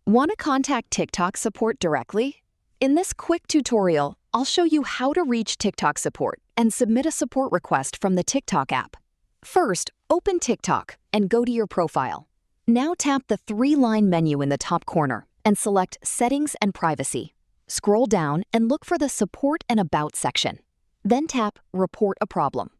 Want to contact TikTok support directly? In this quick tutorial, I'll show you how to reach TikTok support and submit a support request from the TikTok app. First, open TikTok and go to your profile. Now tap the three-line menu in the top corner and select Settings and Privacy. Scroll down and look for the Support and About section. Then tap Report a Problem.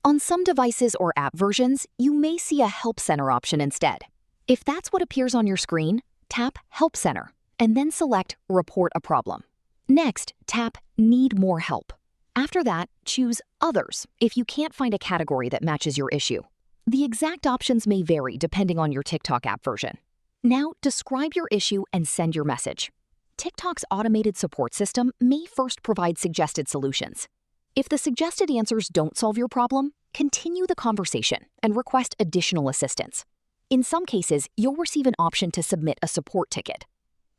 On some devices or app versions, you may see a Help Center option instead. If that's what appears on your screen, tap Help Center and then select Report a Problem. Next, tap Need More Help. After that, choose Others if you can't find a category that matches your issue. The exact options may vary depending on your TikTok app version. Now, describe your issue and send your message. TikTok's automated support system may first provide suggested solutions. If the suggested answers don't solve your problem, continue the conversation and request additional assistance. In some cases, you'll receive an option to submit a support ticket.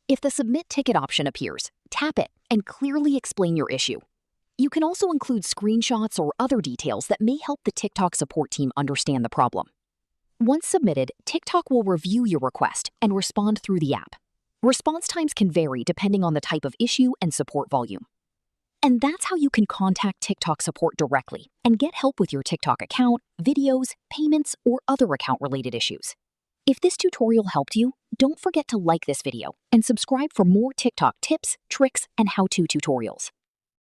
If the Submit Ticket option appears, tap it and clearly explain your issue. You can also include screenshots or other details that may help the TikTok support team understand the problem. Once submitted, TikTok will review your request and respond through the app. Response times can vary depending on the type of issue and support volume. And that's how you can contact TikTok support directly and get help with your TikTok account, videos, payments, or other account-related issues. If this tutorial helped you, don't forget to like this video and subscribe for more TikTok tips, tricks, and how-to tutorials.